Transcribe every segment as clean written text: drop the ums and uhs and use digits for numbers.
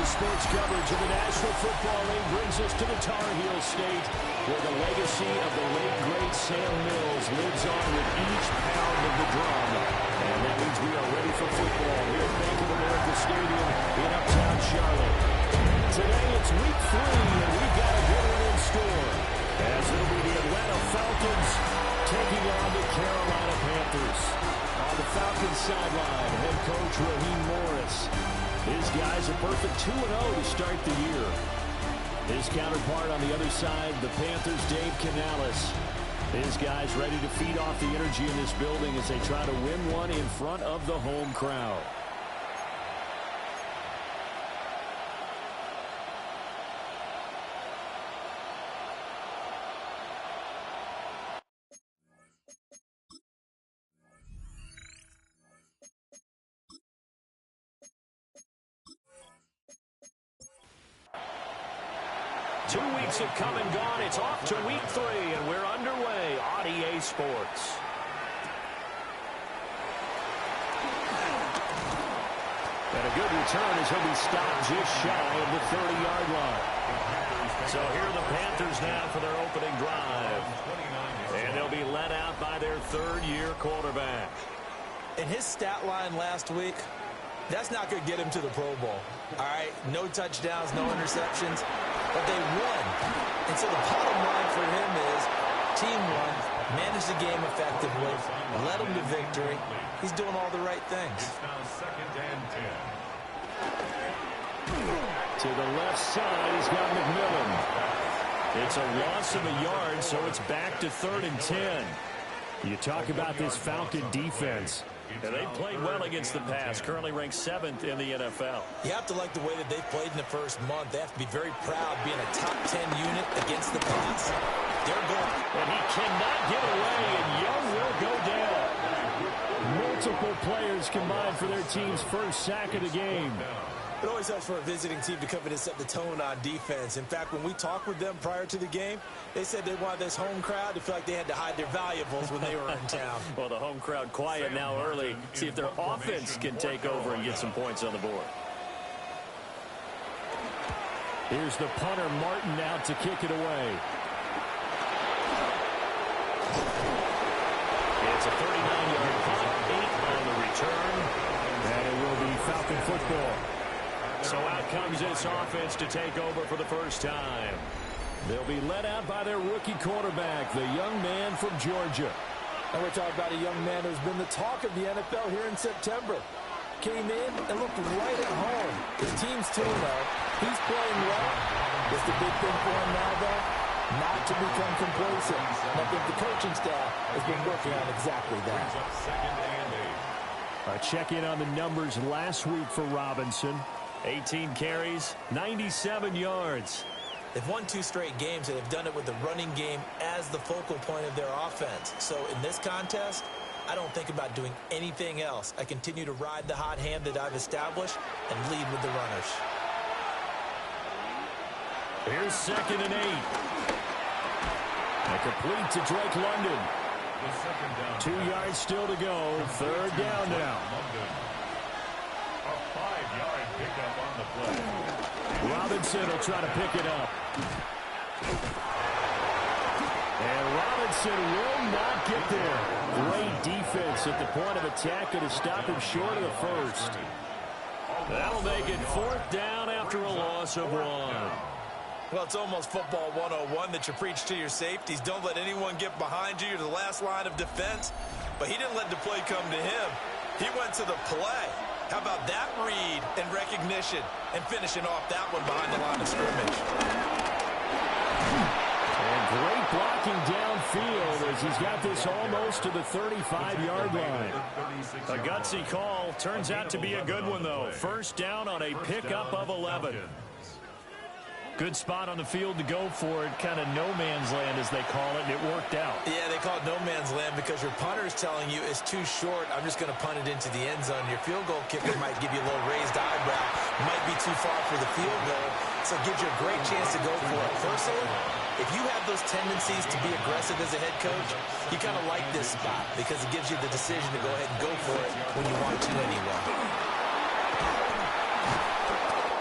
Sports coverage of the National Football League brings us to the Tar Heel State, where the legacy of the late, great Sam Mills lives on with each pound of the drum. And that means we are ready for football here at Bank of America Stadium in Uptown Charlotte. Today it's week 3, and we've got a good one in store, as it'll be the Atlanta Falcons taking on the Carolina Panthers. On the Falcons sideline, head coach Raheem Morris. His guys are perfect 2-0 to start the year. His counterpart on the other side, the Panthers' Dave Canales. His guys ready to feed off the energy in this building as they try to win one in front of the home crowd. Two weeks have come and gone. It's off to week 3, and we're underway on EA Sports. And a good return as he'll be stopped just shy of the 30-yard line. So here are the Panthers now for their opening drive. And they'll be led out by their third-year quarterback. In his stat line last week, that's not going to get him to the Pro Bowl. All right, no touchdowns, no interceptions, but they won. And so the bottom line for him is team won, managed the game effectively, led them to victory. He's doing all the right things. To the left side, he's got McMillan. It's a loss of a yard, so it's back to 3rd and 10. You talk about this Falcon defense. And they played well against the pass, currently ranked 7th in the NFL. You have to like the way that they've played in the first month. They have to be very proud being a top 10 unit against the pass. They're going. And he cannot get away, and Young will go down. Multiple players combined for their team's first sack of the game. It always helps for a visiting team to come in and set the tone on defense. In fact, when we talked with them prior to the game, they said they wanted this home crowd to feel like they had to hide their valuables when they were in town. Well, the home crowd quiet now early. See if their offense can take over and get some points on the board. Here's the punter, Martin, out to kick it away. It's a 39-yard punt, 8 on the return, and it will be Falcon football. So out comes this offense to take over for the first time. They'll be led out by their rookie quarterback, the young man from Georgia. And we're talking about a young man who's been the talk of the NFL here in September. Came in and looked right at home. His team's 2-0. He's playing well. Just the big thing for him now, though, not to become complacent. And I think the coaching staff has been working on exactly that. A check-in on the numbers last week for Robinson. 18 carries, 97 yards. They've won 2 straight games, and they've done it with the running game as the focal point of their offense. So in this contest, I don't think about doing anything else. I continue to ride the hot hand that I've established and lead with the runners. Here's 2nd and 8. A complete to Drake London. 2 yards still to go. 3rd down now. A 5-yard pickup on the play. Robinson will try to pick it up. And Robinson will not get there. Great defense at the point of attack to stop him short of the first. That'll make it 4th down after a loss of 1. Well, it's almost football 101 that you preach to your safeties. Don't let anyone get behind you. You're the last line of defense. But he didn't let the play come to him. He went to the play. How about that read and recognition and finishing off that one behind the line of scrimmage? And great blocking downfield as he's got this almost to the 35-yard line. A gutsy call. Turns out to be a good one, though. 1st down on a pickup of 11. Good spot on the field to go for it. Kind of no man's land, as they call it, and it worked out. Yeah, they call it no man's land because your punter is telling you it's too short. I'm just going to punt it into the end zone. Your field goal kicker might give you a little raised eyebrow. Might be too far for the field goal, so it gives you a great chance to go for it. Personally, if you have those tendencies to be aggressive as a head coach, you kind of like this spot because it gives you the decision to go ahead and go for it when you want to anyway.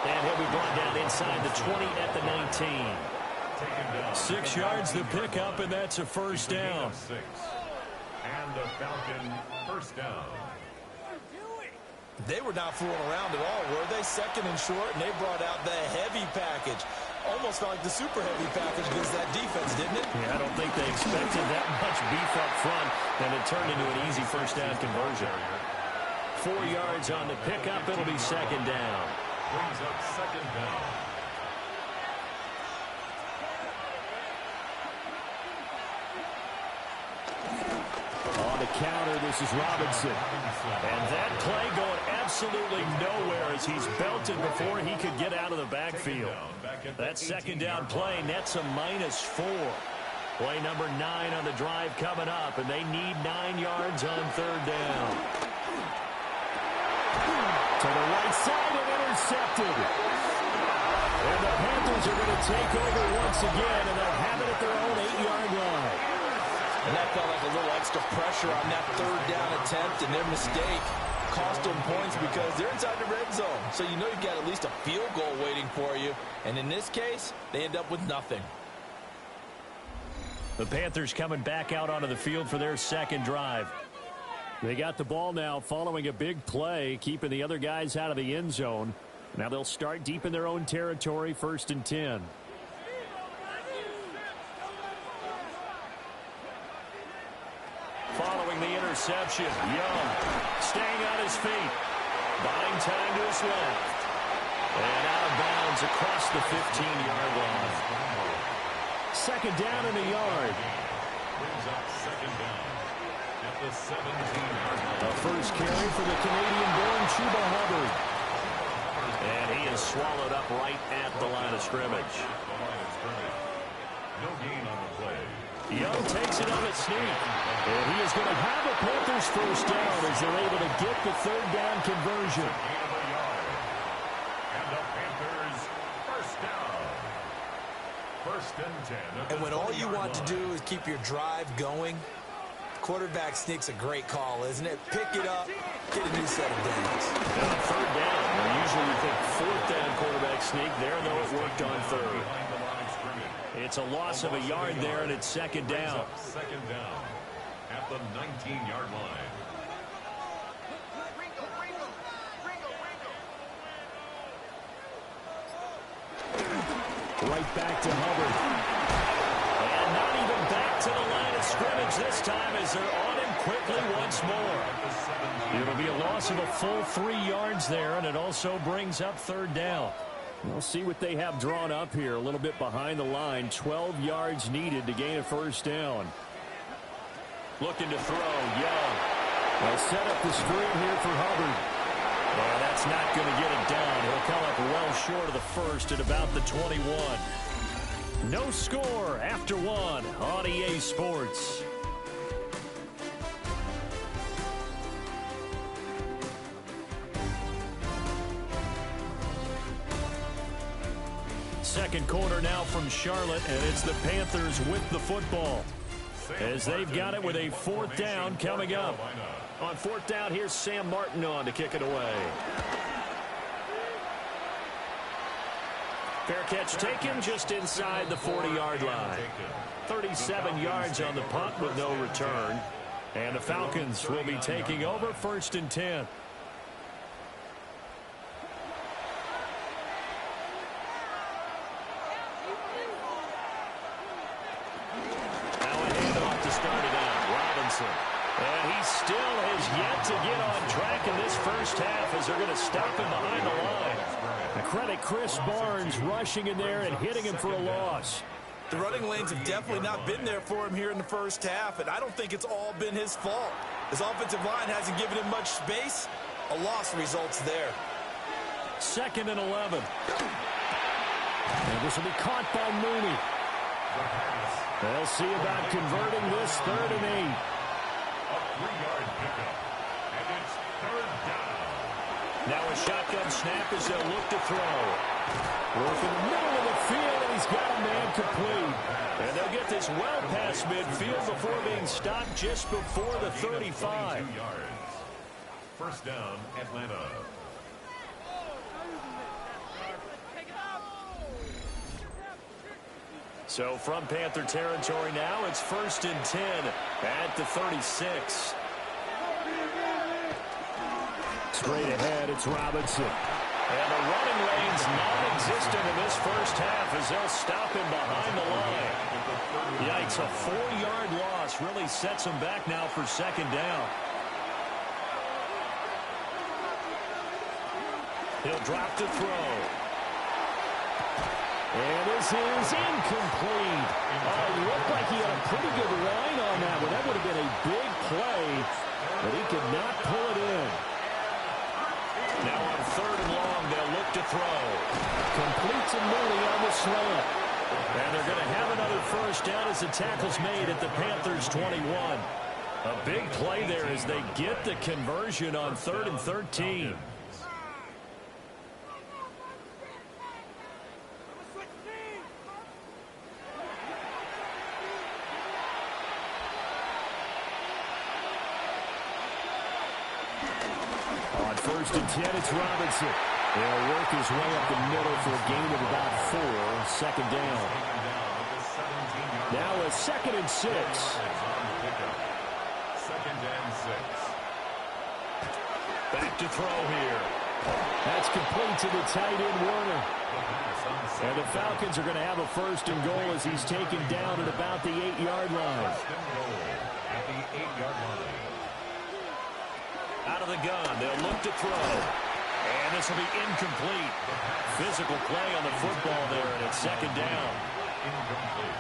And he'll be gone down inside the 20 at the 19. 6 yards to pick up, and that's a first down. And the Falcon first down. They were not fooling around at all, were they? Second and short, and they brought out the heavy package. Almost felt like the super heavy package against that defense, didn't it? Yeah, I don't think they expected that much beef up front, and it turned into an easy first down conversion. 4 yards on the pickup. It'll be second down. Brings up second down. On the counter, this is Robinson. And that play going absolutely nowhere as he's belted before he could get out of the backfield. That second down play nets a -4. Play number 9 on the drive coming up, and they need 9 yards on third down. To the right side and intercepted. And the Panthers are going to take over once again, and they'll have it at their own 8-yard line. And that felt like a little extra pressure on that third down attempt, and their mistake cost them points because they're inside the red zone. So you know you've got at least a field goal waiting for you. And in this case, they end up with nothing. The Panthers coming back out onto the field for their second drive. They got the ball now following a big play, keeping the other guys out of the end zone. Now they'll start deep in their own territory, 1st and 10. Following the interception, Young staying on his feet, buying time to his left. And out of bounds across the 15-yard line. Second down and a yard. Brings up second down at the 17-yard line. A first carry for the Canadian-born Chuba Hubbard. And he is swallowed up right at the line of scrimmage. No gain on the play. Young takes it on a sneak. And he is going to have a Panthers first down as they're able to get the third down conversion. Gain of a yard. And the Panthers first down. 1st and 10. And when all you want to do is keep your drive going, quarterback sneak's a great call, isn't it? Pick it up, get a new set of downs. Now third down. Usually you think 4th down quarterback sneak. There, though, it worked on 3rd. It's a loss of a yard there, and it's second down. Second down at the 19-yard line. Right back to Hubbard. And not even back to the line of scrimmage this time as they're on him quickly once more. It'll be a loss of a full 3 yards there, and it also brings up third down. We'll see what they have drawn up here. A little bit behind the line. 12 yards needed to gain a first down. Looking to throw. Young. They'll set up the screen here for Hubbard. Well, that's not going to get it down. He'll come up well short of the first at about the 21. No score after 1 on EA Sports. Second quarter now from Charlotte, and it's the Panthers with the football as they've got it with a 4th down coming up. On 4th down, here's Sam Martin on to kick it away. Fair catch taken just inside the 40-yard line. 37 yards on the punt with no return. And the Falcons will be taking over 1st and 10. And he still has yet to get on track in this first half as they're going to stop him behind the line. And credit Chris Barnes rushing in there and hitting him for a loss. The running lanes have definitely not been there for him here in the first half, and I don't think it's all been his fault. His offensive line hasn't given him much space. A loss results there. 2nd and 11. And this will be caught by Mooney. They'll see about converting this 3rd and 8. A 3-yard pickup, and it's third down. Now a shotgun snap as they'll look to throw. Work in the middle of the field, and he's got a man complete. And they'll get this well past midfield before being stopped just before the 35. 22 yards. First down, Atlanta. So from Panther territory now, it's 1st and 10 at the 36. Straight ahead, it's Robinson. And the running lane's non-existent in this first half as they'll stop him behind the line. Yikes, a 4-yard loss really sets him back now for 2nd down. He'll drop to throw. And this is incomplete. It looked like he had a pretty good line on that one. That would have been a big play, but he could not pull it in. Now on 3rd and long, they'll look to throw. Complete to Mooney on the slant. And they're going to have another 1st down as the tackle's made at the Panthers' 21. A big play there as they get the conversion on 3rd and 13. On 1st and 10, it's Robinson. He'll work his way up the middle for a gain of about 4. 2nd down. Now a 2nd and 6. 2nd and 6. Back to throw here. That's complete to the tight end, Warner. And the Falcons are going to have a 1st and goal as he's taken down at about the 8-yard line. At the 8-yard line. Out of the gun, they'll look to throw. And this will be incomplete. Physical play on the football there, and it's 2nd down. Incomplete.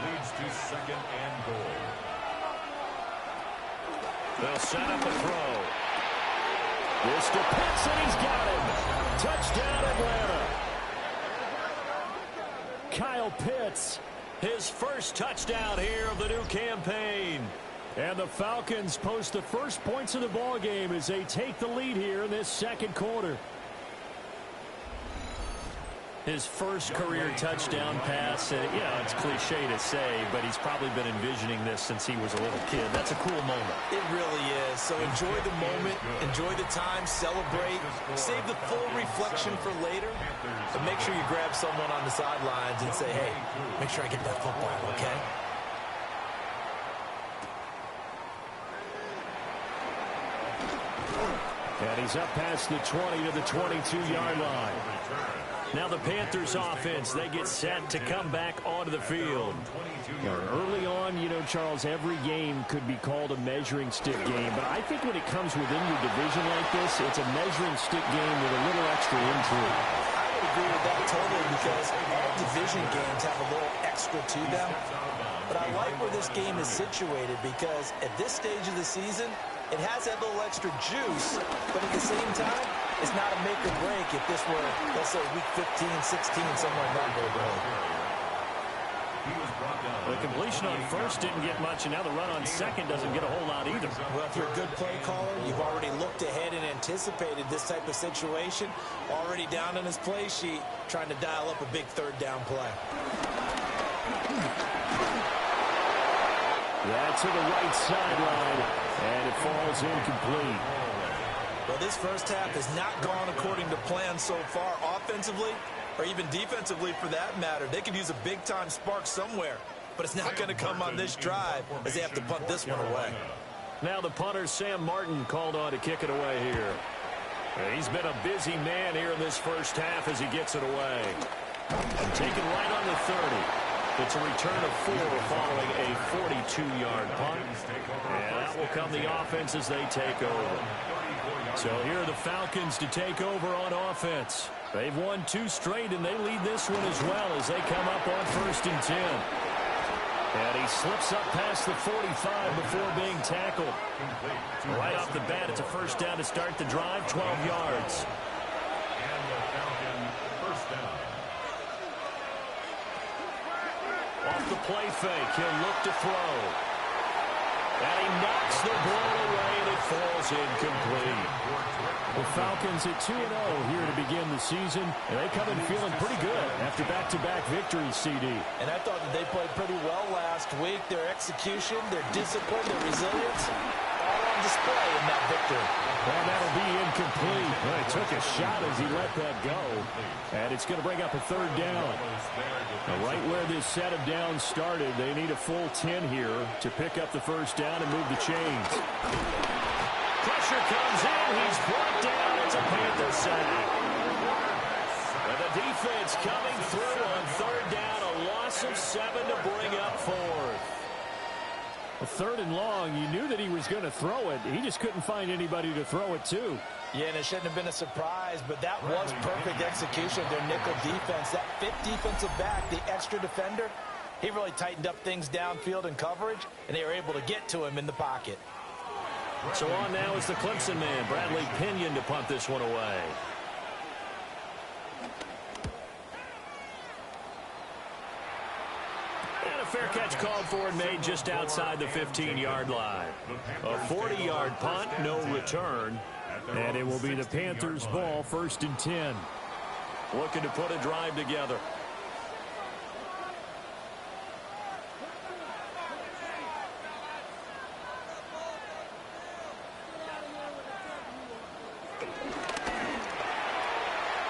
Leads to 2nd and goal. They'll set up a throw. This to Pitts, and he's got him. Touchdown, Atlanta. Kyle Pitts, his first touchdown here of the new campaign. And the Falcons post the first points of the ball game as they take the lead here in this 2nd quarter. His first career touchdown pass. It's cliche to say, but he's probably been envisioning this since he was a little kid. That's a cool moment. It really is. So enjoy the moment, enjoy the time, celebrate, save the full reflection for later, but make sure you grab someone on the sidelines and say, hey, make sure I get that football, okay? And he's up past the 20 to the 22-yard line. Now the Panthers offense, they get set to come back onto the field. Early on, Charles, every game could be called a measuring stick game. But I think when it comes within your division like this, it's a measuring stick game with a little extra intrigue. I would agree with that totally because all division games have a little extra to them. But I like where this game is situated because at this stage of the season, it has that little extra juice, but at the same time, it's not a make or break if this were, let's say, week 15, 16, somewhere in that neighborhood. The completion on 1st didn't get much, and now the run on 2nd doesn't get a whole lot either. Well, if you're a good play caller, you've already looked ahead and anticipated this type of situation, already down on his play sheet, trying to dial up a big 3rd down play. That's to the right sideline, and it falls incomplete. Well, this first half has not gone according to plan so far offensively, or even defensively for that matter. They could use a big-time spark somewhere, but it's not going to come on this drive as they have to punt this one away. Now the punter, Sam Martin, called on to kick it away here. He's been a busy man here in this first half as he gets it away. And taken right on the 30. It's a return of 4 following a 42-yard punt. And that will come the offense as they take over. So here are the Falcons to take over on offense. They've won 2 straight, and they lead this one as well as they come up on 1st and 10. And he slips up past the 45 before being tackled. Right off the bat, it's a 1st down to start the drive, 12 yards. And the Falcon 1st down. Off the play fake, he'll look to throw. And he knocks the ball away, and it falls incomplete. The Falcons at 2-0 here to begin the season. And they come in feeling pretty good after back-to-back victories, CD. And I thought that they played pretty well last week. Their execution, their discipline, their resilience, all on display in that victory. Well, that'll be incomplete. Well, he took a shot as he let that go. And it's going to bring up a third down. Right where this set of downs started, they need a full 10 here to pick up the first down and move the chains. Pressure comes in. He's brought down. It's a Panther sack. And the defense coming through on third down. A loss of 7 to bring up fourth. A third and long, you knew that he was going to throw it. He just couldn't find anybody to throw it to. Yeah, and it shouldn't have been a surprise, but that was perfect execution of their nickel defense. That fifth defensive back, the extra defender, he really tightened up things downfield in coverage, and they were able to get to him in the pocket. So on now is the Clemson man, Bradley Pinion, to punt this one away. And a fair catch called for and made just outside the 15-yard line. A 40-yard punt, no return. And it will be the Panthers' ball, 1st and 10. Looking to put a drive together.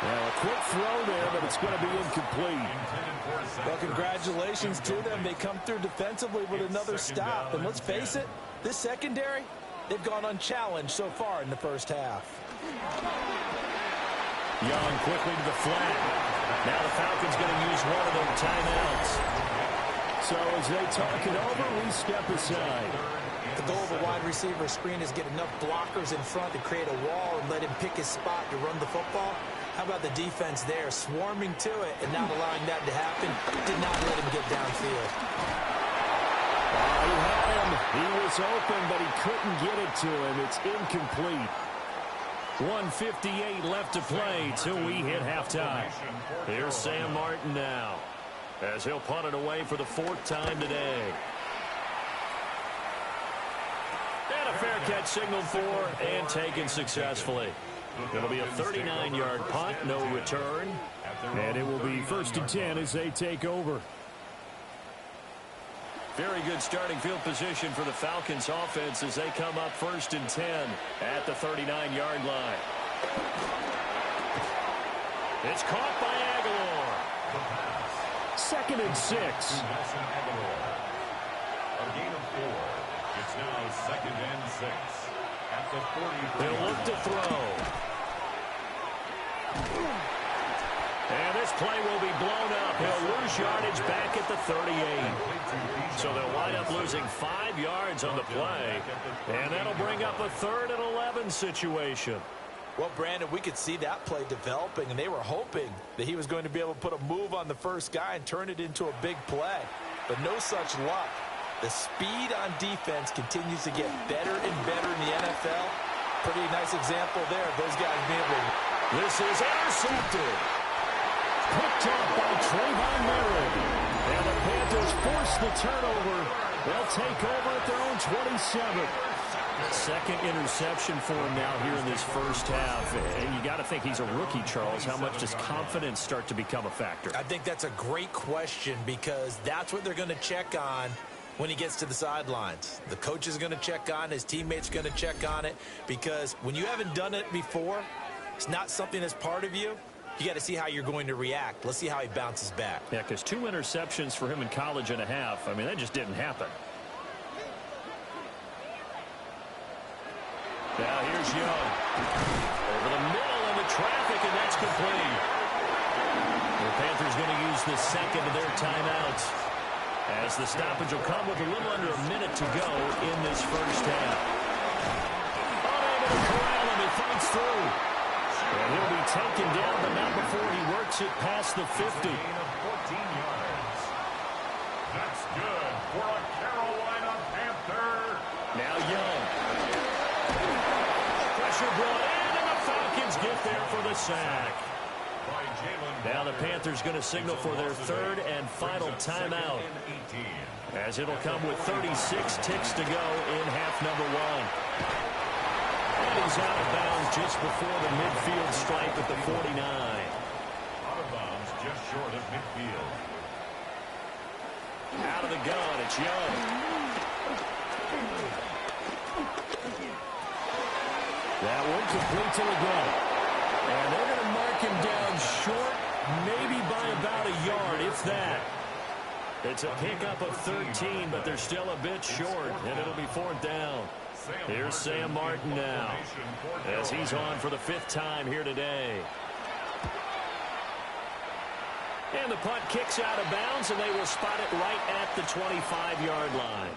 Well, a quick throw there, but it's going to be incomplete. Well, congratulations to them. They come through defensively with another stop. And let's face it, this secondary, they've gone unchallenged so far in the first half. Young quickly to the flat. Now the Falcons going to use one of their timeouts. So as they talk it over, we step aside. The goal of a wide receiver screen is get enough blockers in front to create a wall and let him pick his spot to run the football. How about the defense there, swarming to it and not allowing that to happen? Did not let him get downfield. He had him. He was open, but he couldn't get it to him. It's incomplete. 1:58 left to play till we hit halftime. Here's Sam Martin now, as he'll punt it away for the 4th time today. And a fair catch signaled for and taken successfully. It'll be a 39-yard punt, no return. And it will be 1st and 10 as they take over. Very good starting field position for the Falcons offense as they come up 1st and 10 at the 39-yard line. It's caught by Aguilar. 2nd and 6. A gain of 4. It's now 2nd and 6 at the 40. They'll look to throw. And this play will be blown up. He'll lose yardage back at the 38. So they'll wind up losing 5 yards on the play. And that'll bring up a 3rd and 11 situation. Well, Brandon, we could see that play developing, and they were hoping that he was going to be able to put a move on the first guy and turn it into a big play. But no such luck. The speed on defense continues to get better and better in the NFL. Pretty nice example there of those guys being able to... This is intercepted. Picked up by Trayvon Merritt. And the Panthers force the turnover. They'll take over at their own 27. 2nd interception for him now here in this first half. And you got to think he's a rookie, Charles. How much does confidence start to become a factor? I think that's a great question because that's what they're going to check on when he gets to the sidelines. The coach is going to check on, his teammates are going to check on it, because when you haven't done it before, it's not something that's part of you. You got to see how you're going to react. Let's see how he bounces back. Yeah, because 2 interceptions for him in college and a half. I mean, that just didn't happen. Now here's Young. Over the middle of the traffic, and that's complete. The Panthers going to use the 2nd of their timeouts, as the stoppage will come with a little under a minute to go in this first half. Unable to corral him, he fights through. And he'll be taken down, but not before he works it past the 50. Gain of 14 yards. That's good for a Carolina Panther. Now Young. Pressure brought in, and the Falcons get there for the sack. Now the Panthers going to signal for their 3rd and final timeout, as it'll come with 36 ticks to go in half number 1. And he's out of bounds just before the midfield stripe at the 49. Out of bounds just short of midfield. Out of the gun, it's Young. That one complete to LeGrand. And they're going to mark him down short, maybe by about a yard, if that. It's a pickup of 13, but they're still a bit short, and it'll be 4th down. Here's Sam Martin now, as he's on for the 5th time here today. And the punt kicks out of bounds, and they will spot it right at the 25-yard line.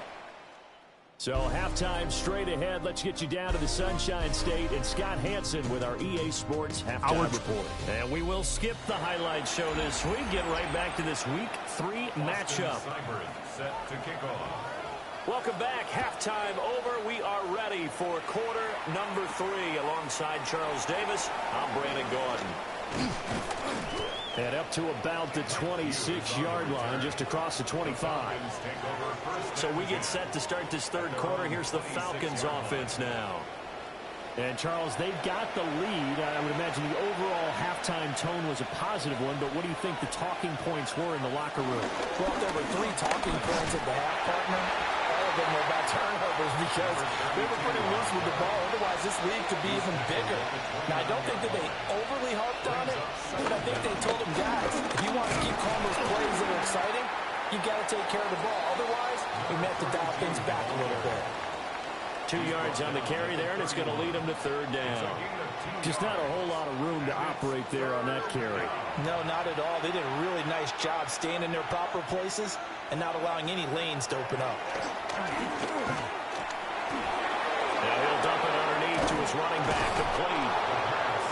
So halftime straight ahead. Let's get you down to the Sunshine State and Scott Hansen with our EA Sports halftime report. And we will skip the highlight show this week. Get right back to this Week 3 matchup. Set to kick off. Welcome back. Halftime over. We are ready for quarter number 3 alongside Charles Davis. I'm Brandon Gordon. And up to about the 26-yard line, just across the 25. So we get set to start this 3rd quarter. Here's the Falcons offense now. And, Charles, they've got the lead. I would imagine the overall halftime tone was a positive one, but what do you think the talking points were in the locker room? Well, there were 3 talking points at the half, partner. All of them were about turnovers because they were pretty loose with the ball. Otherwise, this league could be even bigger. Now, I don't think that they overly harped on it, but I think they told them, guys, if you want to keep calling those plays that are exciting, you've got to take care of the ball. Otherwise, we may have to dial things back a little bit. 2 yards on the carry there, and it's going to lead them to 3rd down. Just not a whole lot of room to operate there on that carry. No, not at all. They did a really nice job staying in their proper places and not allowing any lanes to open up. Now he'll dump it underneath to his running back, complete.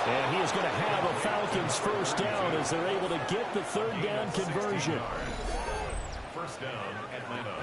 And he is going to have a Falcons 1st down as they're able to get the 3rd down conversion. 1st down, Atlanta.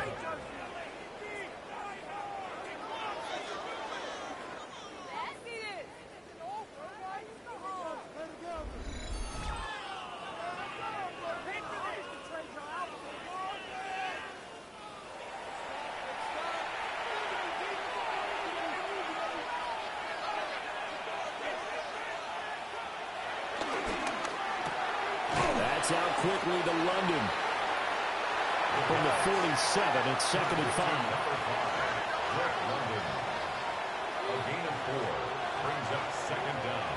Out quickly to London. From the 47, it's 2nd and 5. London. A gain of 4 brings up 2nd down.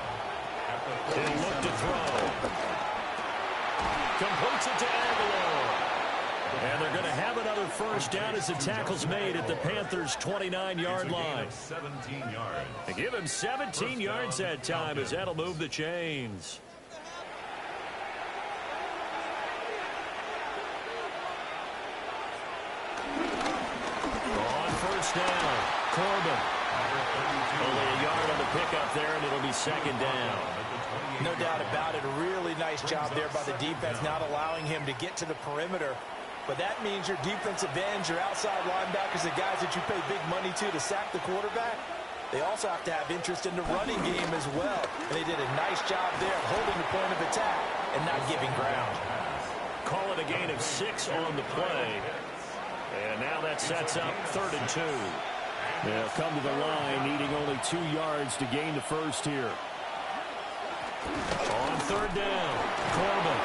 He'll look to throw. Completes it to Aguilar. And they're going to have another 1st down as the tackle's made at the Panthers' 29-yard line. 17 yards. They give him 17 yards that time as that'll move the chains. Down. Corbin. Only a yard on the pickup there, and it'll be 2nd down. No doubt about it. A really nice job there by the defense, not allowing him to get to the perimeter. But that means your defensive ends, your outside linebackers, the guys that you pay big money to sack the quarterback, they also have to have interest in the running game as well. And they did a nice job there of holding the point of attack and not giving ground. Call it a gain of 6 on the play. And now that sets up 3rd and 2. They'll come to the line, needing only 2 yards to gain the 1st here. On 3rd down, Corbin.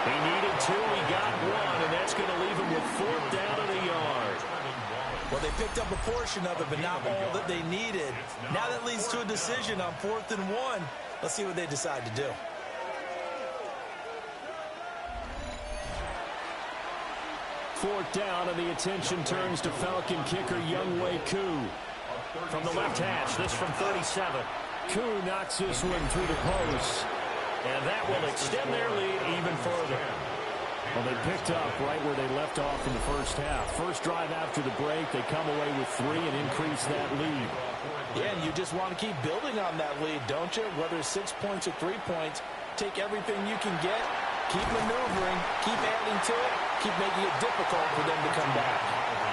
He needed 2, he got 1, and that's going to leave him with 4th down and a yard. Well, they picked up a portion of it, but not all that they needed. Now that leads to a decision on 4th and 1. Let's see what they decide to do. Fourth down, and the attention turns to Falcon kicker Younghoe Koo. From the left hash, this from 37. Koo knocks this one through the post. And that will extend their lead even further. Well, they picked up right where they left off in the 1st half. First drive after the break, they come away with 3 and increase that lead. Yeah, and you just want to keep building on that lead, don't you? Whether it's 6 points or 3 points, take everything you can get, keep maneuvering, keep adding to it, keep making it difficult for them to come back.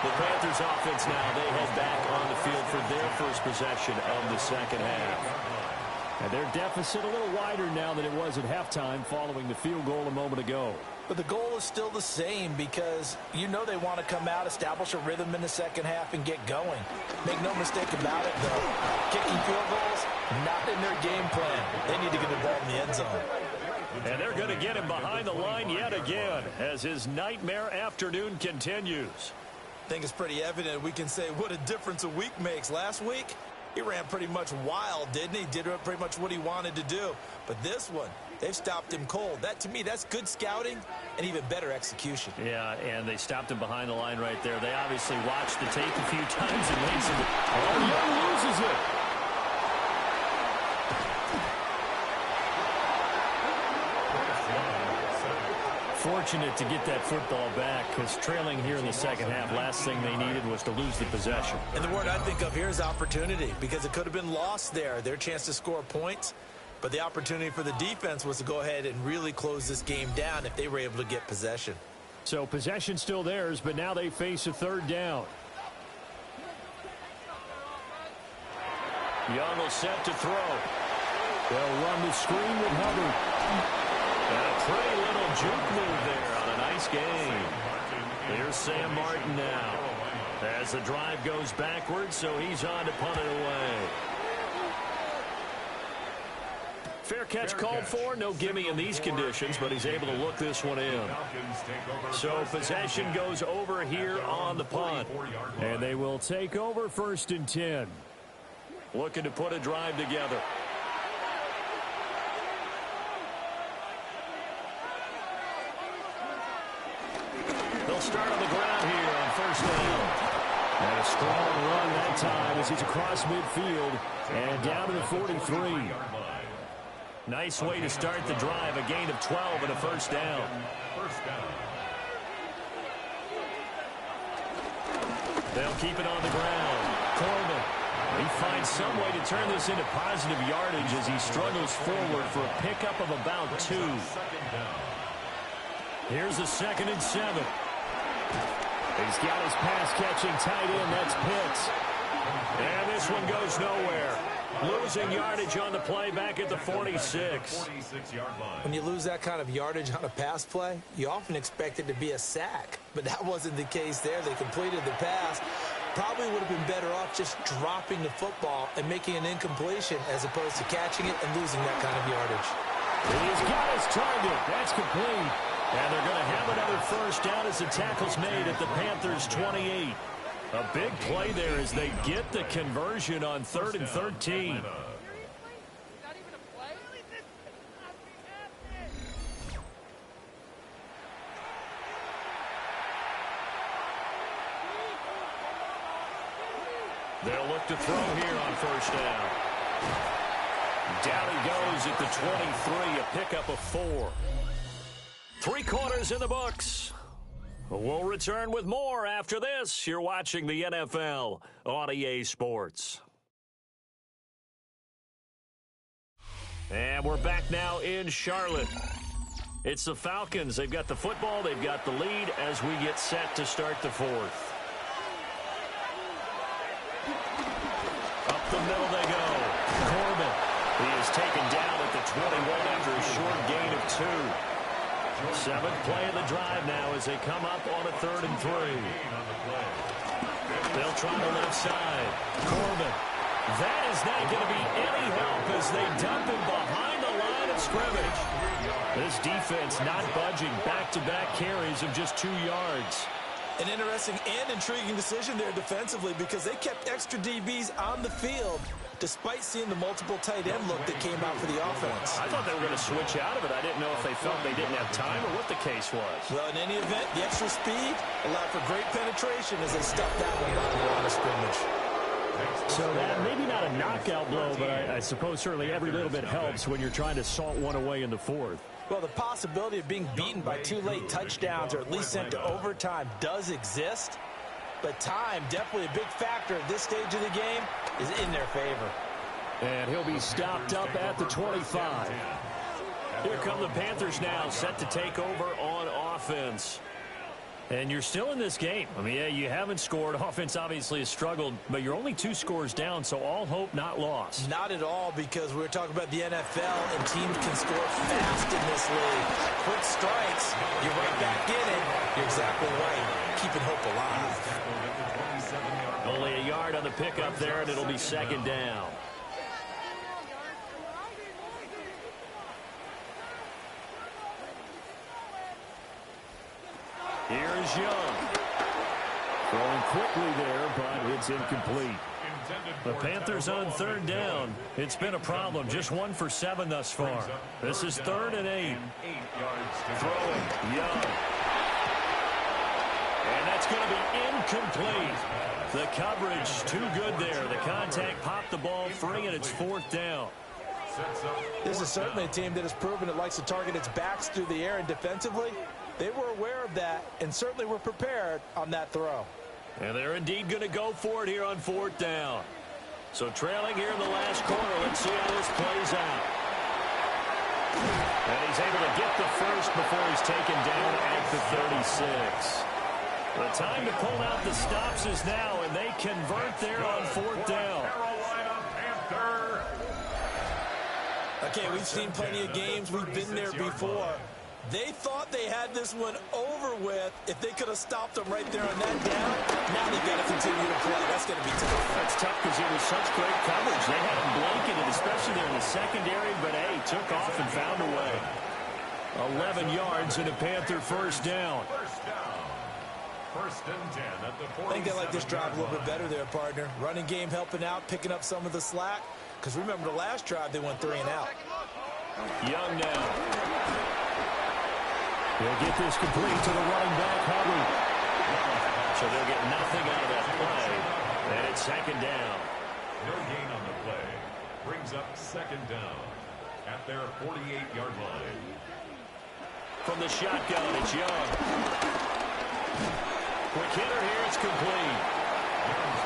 The Panthers offense now, they head back on the field for their first possession of the 2nd half. And their deficit a little wider now than it was at halftime following the field goal a moment ago. But the goal is still the same because you know they want to come out, establish a rhythm in the 2nd half, and get going. Make no mistake about it, though. Kicking field goals, not in their game plan. They need to get the ball in the end zone. And they're going to get him behind the line yet again as his nightmare afternoon continues. I think it's pretty evident. We can say what a difference a week makes. Last week, he ran pretty much wild, didn't he? Did pretty much what he wanted to do. But this one, they've stopped him cold. That, to me, that's good scouting and even better execution. Yeah, and they stopped him behind the line right there. They obviously watched the tape a few times and made some... Oh, Young loses it. Fortunate to get that football back, because trailing here in the second half, last thing they needed was to lose the possession. And the word I think of here is opportunity, because it could have been lost there. Their chance to score points, but the opportunity for the defense was to go ahead and really close this game down if they were able to get possession. So possession still theirs, but now they face a third down. Young will set to throw. They'll run the screen with Hubbard. A pretty little juke move there on a nice game. Here's Sam Martin now as the drive goes backwards, so he's on to punt it away. Fair catch called for. No gimme in these conditions, but he's able to look this one in. So possession goes over here on the punt. And they will take over 1st and 10. Looking to put a drive together. They'll start on the ground here on 1st down. And a strong run that time as he's across midfield and down to the 43. Nice way to start the drive. A gain of 12 and a 1st down. They'll keep it on the ground. Coleman. He finds some way to turn this into positive yardage as he struggles forward for a pickup of about 2. Here's a 2nd and 7. He's got his pass-catching tight end. That's Pitts. And this one goes nowhere. Losing yardage on the play back at the 46. When you lose that kind of yardage on a pass play, you often expect it to be a sack. But that wasn't the case there. They completed the pass. Probably would have been better off just dropping the football and making an incompletion as opposed to catching it and losing that kind of yardage. He's got his target. That's complete. And they're going to have another 1st down as the tackle's made at the Panthers' 28. A big play there as they get the conversion on 3rd and 13. They'll look to throw here on 1st down. Down he goes at the 23, a pickup of 4. 3 quarters in the books. We'll return with more after this. You're watching the NFL on EA Sports. And we're back now in Charlotte. It's the Falcons. They've got the football. They've got the lead as we get set to start the 4th. Up the middle they go. Corbin. He is taken down at the 21 after a short gain of 2. 7th play of the drive now as they come up on a 3rd and 3. They'll try the left side. Corbin. That is not going to be any help as they dump him behind the line of scrimmage. This defense not budging. Back-to-back carries of just 2 yards. An interesting and intriguing decision there defensively because they kept extra DBs on the field despite seeing the multiple tight end look that came out for the offense. I thought they were going to switch out of it. I didn't know if they felt they didn't have time or what the case was. Well, in any event, the extra speed allowed for great penetration as they stuffed that one on the line of scrimmage. So that maybe not a knockout blow, but I suppose certainly every little bit helps when you're trying to salt one away in the 4th. Well, the possibility of being beaten by 2 late touchdowns or at least sent to overtime does exist. But time, definitely a big factor at this stage of the game, is in their favor. And he'll be stopped up at the 25. Here come the Panthers now, set to take over on offense. And you're still in this game. I mean, yeah, you haven't scored. Offense obviously has struggled, but you're only 2 scores down, so all hope not lost. Not at all, because we're talking about the NFL, and teams can score fast in this league. Quick strikes, you're right back in it. You're exactly right. Keeping hope alive. Only a yard on the pickup there, and it'll be 2nd down. Here's Young. Throwing quickly there, but it's incomplete. The Panthers on third down. It's been a problem. Just 1 for 7 thus far. This is 3rd and 8. Throwing, Young. And that's going to be incomplete. The coverage too good there. The contact popped the ball free, and it's 4th down. This is certainly a team that has proven it likes to target its backs through the air, and defensively, they were aware of that and certainly were prepared on that throw. And they're indeed going to go for it here on 4th down. So trailing here in the last quarter. Let's see how this plays out. And he's able to get the first before he's taken down at the 36. The time to pull out the stops is now, and they convert there on 4th down. Okay, we've seen plenty of games. We've been there before. They thought they had this one over with if they could have stopped them right there on that down. Now they've got to continue to play. That's going to be tough. That's tough because it was such great coverage. They had him blanketed, especially there in the secondary, but, hey, took off and found a way. 11 yards and a Panther first down. First and 10 at the 40. I think they like this drive a little bit better there, partner. Running game helping out, picking up some of the slack. Because remember the last drive, they went 3 and out. Young now. They'll get this complete to the running back, Hubbard. So they'll get nothing out of that play. And it's 2nd down. No gain on the play. Brings up 2nd down at their 48-yard line. From the shotgun, it's Young. Quick hitter here, it's complete.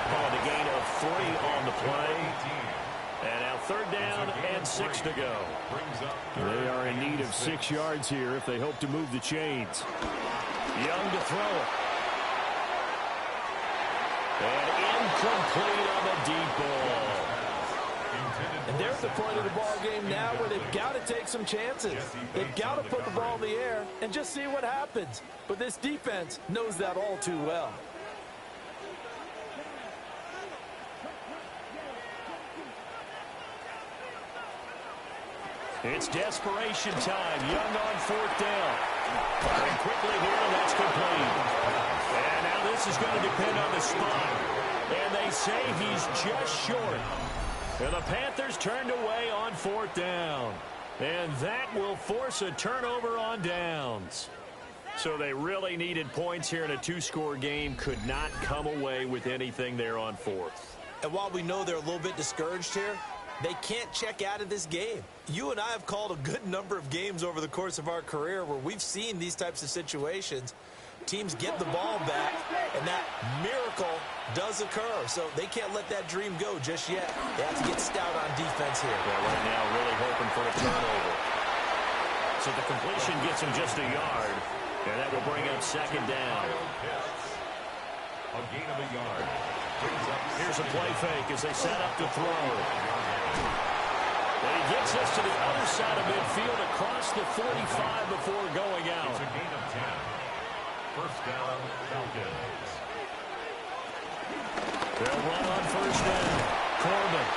Oh, the gain of 3 on the play. And now 3rd down and 6 to go. They are in need of 6 yards here if they hope to move the chains. Young to throw it. And incomplete on the deep ball. And they're at the point of the ball game now where they've got to take some chances. They've got to put the ball in the air and just see what happens. But this defense knows that all too well. It's desperation time. Young on 4th down. Firing quickly here, and that's complete. And now this is going to depend on the spot. And they say he's just short. And the Panthers turned away on 4th down. And that will force a turnover on downs. So they really needed points here in a 2-score game. Could not come away with anything there on 4th. And while we know they're a little bit discouraged here, they can't check out of this game. You and I have called a good number of games over the course of our career where we've seen these types of situations. Teams get the ball back, and that miracle does occur. So they can't let that dream go just yet. They have to get stout on defense here. Yeah, right now really hoping for a turnover. So the completion gets him just a yard, and that will bring up 2nd down. A gain of a yard. Here's a play fake as they set up to throw. And he gets us to the other side of midfield across the 45 before going out. It's a gain of 10. First down, Falcons. They'll run on 1st down. Corbin.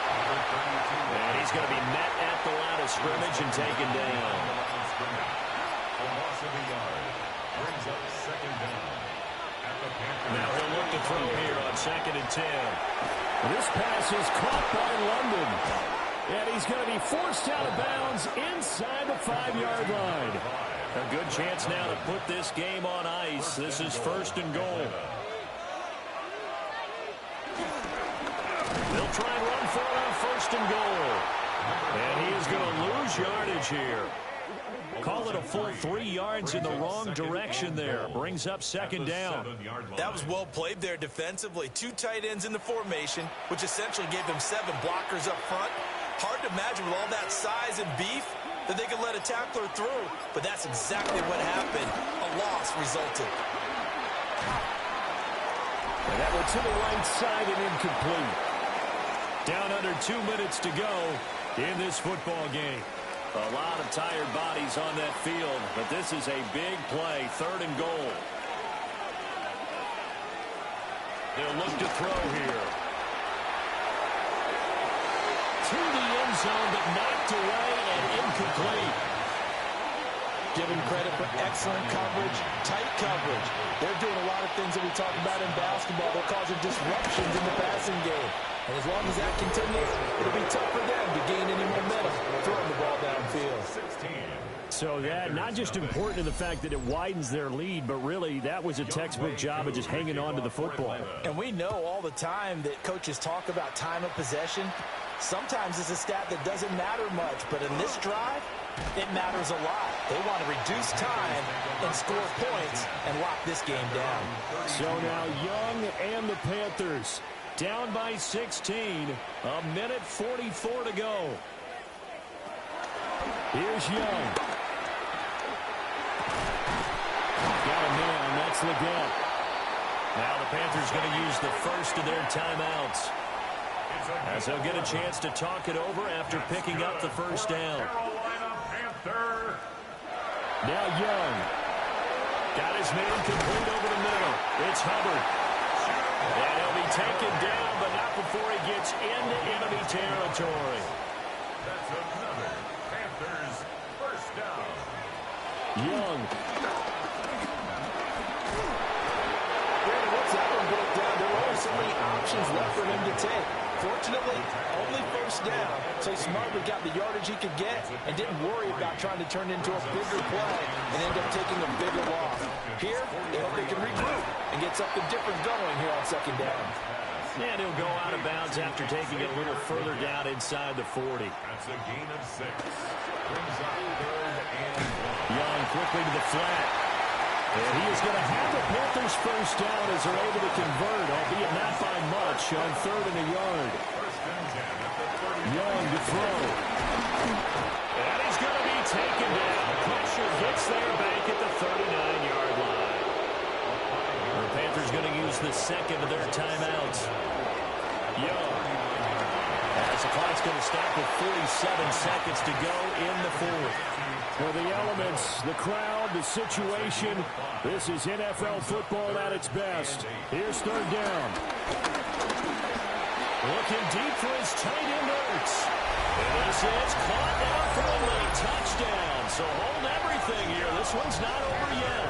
And he's going to be met at the line of scrimmage and taken down. A loss of a yard. Brings up 2nd down. Now he'll look to throw here on 2nd and 10. This pass is caught by London. And he's going to be forced out of bounds inside the 5-yard line. A good chance now to put this game on ice. This is 1st and goal. They'll try and run for it on 1st and goal. And he is going to lose yardage here. Call it a full 3 yards in the wrong direction there. Brings up 2nd down. That was well played there defensively. 2 tight ends in the formation, which essentially gave them 7 blockers up front. Hard to imagine with all that size and beef that they could let a tackler through. But that's exactly what happened. A loss resulted. And that one to the right side and incomplete. Down under 2 minutes to go in this football game. A lot of tired bodies on that field, but this is a big play, 3rd and goal. They'll look to throw here. To the end zone, but knocked away and incomplete. Given credit for excellent coverage, tight coverage. They're doing a lot of things that we talk about in basketball. They're causing disruptions in the passing game. And as long as that continues, it'll be tough for them to gain any momentum throwing the ball downfield. So that not just important in the fact that it widens their lead, but really that was a textbook job of just hanging on to the football. And we know all the time that coaches talk about time of possession. Sometimes it's a stat that doesn't matter much, but in this drive, it matters a lot. They want to reduce time and score points and lock this game down. So now Young and the Panthers down by 16, a minute 44 to go. Here's Young. Got a man, that's Leggett. Now the Panthers going to use the first of their timeouts, as they'll get a chance to talk it over after picking up the first down. Now Young. Got his man complete over the middle. It's Hubbard. And he'll be taken down, but not before he gets into enemy territory. That's another Panthers first down. Young. Once that one broke down, there were only so many options left for him to take. Fortunately, only first down, so he smartly got the yardage he could get and didn't worry about trying to turn into a bigger play and end up taking a bigger loss. Here, they hope they can regroup and get something different going here on second down. And he'll go out of bounds after taking it a little further down inside the 40. That's a gain of 6. Brings up 3rd and 1. Young quickly to the flat. And he is going to have the Panthers first down as they're able to convert, albeit not by much, on 3rd and a yard. First and 10 at the 30. Young to throw. And he's going to be taken down. Pressure gets there back at the 39-yard line. The Panthers going to use the second of their timeouts. Young. As the clock's going to stop with 47 seconds to go in the fourth. For the elements, the crowd, the situation, this is NFL football at its best. Here's 3rd down. Looking deep for his tight end Ertz. And this is caught down for a late touchdown. So hold everything here. This one's not over yet.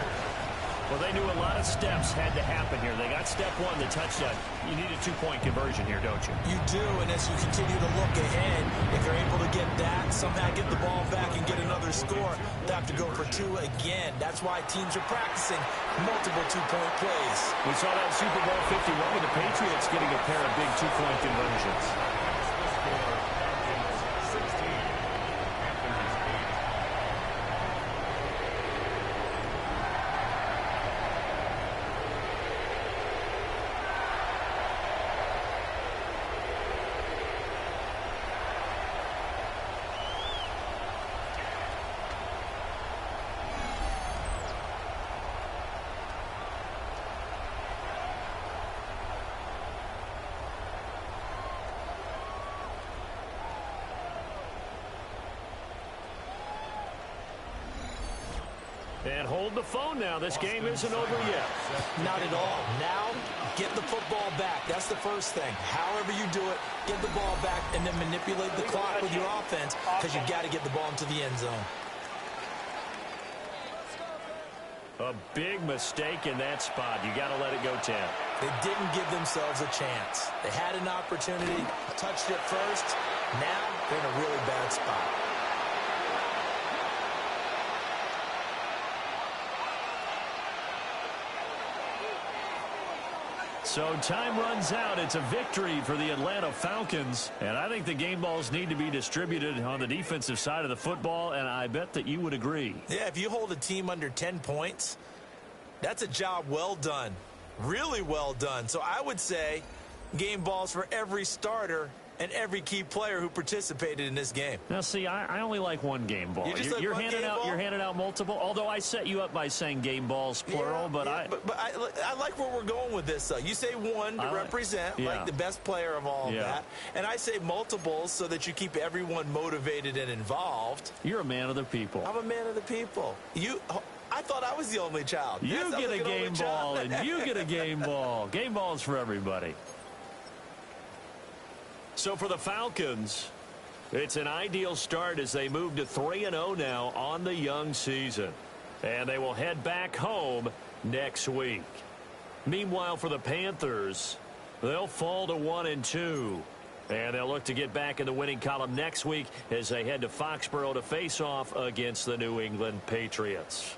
Well, they knew a lot of steps had to happen here. They got step 1, the touchdown. You need a 2-point conversion here, don't you? You do, and as you continue to look ahead, if you're able to get that, somehow get the ball back and get another score, they have to go for 2 again. That's why teams are practicing multiple 2-point plays. We saw that Super Bowl 51 with the Patriots getting a pair of big 2-point conversions. And hold the phone now. This game isn't over yet. Not at all. Now, get the football back. That's the first thing. However you do it, get the ball back and then manipulate the clock with your offense because you've got to get the ball into the end zone. A big mistake in that spot. You got to let it go 10. They didn't give themselves a chance. They had an opportunity, touched it first. Now they're in a really bad spot. So time runs out. It's a victory for the Atlanta Falcons. And I think the game balls need to be distributed on the defensive side of the football, and I bet that you would agree. Yeah, if you hold a team under 10 points, that's a job well done. Really well done. So I would say game balls for every starter and every key player who participated in this game. Now, see, I only like one game ball. You're handing out multiple. Although I set you up by saying game balls plural, but I like where we're going with this. You say one to represent, like the best player of all of that, and I say multiples so that you keep everyone motivated and involved. You're a man of the people. I'm a man of the people. I thought I was the only child. You get a game ball, and you get a game ball. Game balls for everybody. So for the Falcons, it's an ideal start as they move to 3-0 now on the young season. And they will head back home next week. Meanwhile, for the Panthers, they'll fall to 1-2. And they'll look to get back in the winning column next week as they head to Foxborough to face off against the New England Patriots.